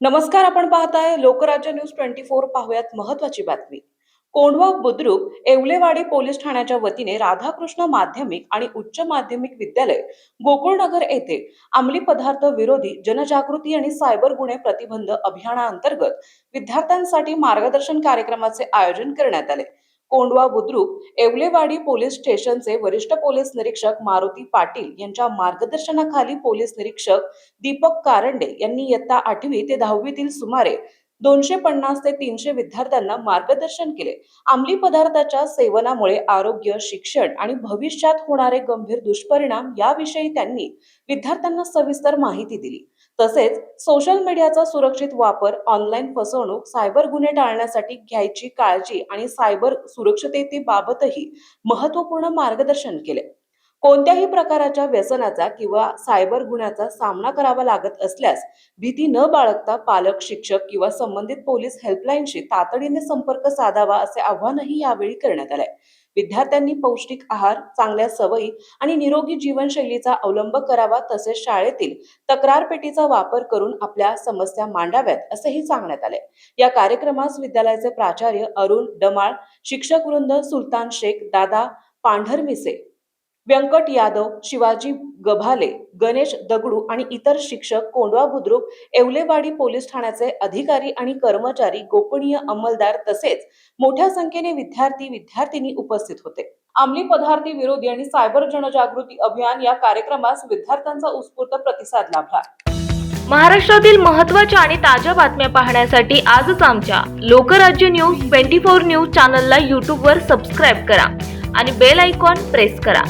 नमस्कार, आपण पाहताय लोकराज्य न्यूज 24। पाहुयात महत्त्वाची बातमी। कोंढवा बुद्रुक येवलेवाडी पोलीस ठाण्याच्या वतीने राधाकृष्ण माध्यमिक आणि उच्च माध्यमिक विद्यालय गोकुळनगर येथे अंमली पदार्थ विरोधी जनजागृती आणि सायबर गुन्हे प्रतिबंध अभियानांतर्गत विद्यार्थ्यांसाठी मार्गदर्शन कार्यक्रमाचे आयोजन करण्यात आले। कोंढवा बुद्रुक येवलेवाडी पोलीस स्टेशनचे वरिष्ठ पोलीस निरीक्षक मारुती पाटील यांच्या मार्गदर्शनाखाली पोलीस निरीक्षक दीपक कारंडे यांनी इयत्ता 8वी ते 10वीतील सुमारे 250 ते 300 विद्यार्थ्यांना मार्गदर्शन केले। अंमली पदार्थाच्या सेवनामुळे आरोग्य, शिक्षण आणि भविष्यात होणारे गंभीर दुष्परिणाम याविषयी त्यांनी विद्यार्थ्यांना सविस्तर माहिती दिली। तसेच सोशल मीडियाचा सुरक्षित वापर, ऑनलाईन फसवणूक, सायबर गुन्हे टाळण्यासाठी घ्यायची काळजी आणि सायबर सुरक्षिततेबाबतही महत्त्वपूर्ण मार्गदर्शन केले। कोणत्याही प्रकारच्या व्यसनाचा किंवा सायबर गुन्ह्याचा सामना करावा लागत असल्यास भीती न बाळगता पालक, शिक्षक किंवा संबंधित पोलीस हेल्पलाईनशी तातडीने संपर्क साधावा असे आवाहनही यावेळी करण्यात आले। विद्यार्थ्यांनी पौष्टिक आहार, चांगल्या सवयी आणि निरोगी जीवनशैलीचा अवलंब करावा, तसेच शाळेतील तक्रार पेटीचा वापर करून आपल्या समस्या मांडाव्यात असेही सांगण्यात आले। या कार्यक्रमास विद्यालयाचे प्राचार्य अरुण डमाळ, शिक्षक वृंद सुलतान शेख, दादा पांढरमिसे, व्यंकट यादव, शिवाजी गभाले, गणेश दगडू आणि इतर शिक्षक, कोंढवा बुद्रुक येवलेवाडी पोलीस ठाण्याचे अधिकारी आणि कर्मचारी, गोपनीय अंमलदार तसेच मोठ्या संख्येने विद्यार्थी-विद्यार्थिनी उपस्थित होते। अंमली पदार्थ विरोधी आणि सायबर जनजागृती अभियान या कार्यक्रमास विद्यार्थ्यांचा उत्स्फूर्त प्रतिसाद लाभला। महाराष्ट्रातील महत्त्वाच्या आणि ताज्या बातम्या पाहण्यासाठी आजच आमच्या लोकराज्य न्यूज 24 न्यूज चॅनलला YouTube वर सबस्क्राइब करा आणि बेल आयकॉन प्रेस करा।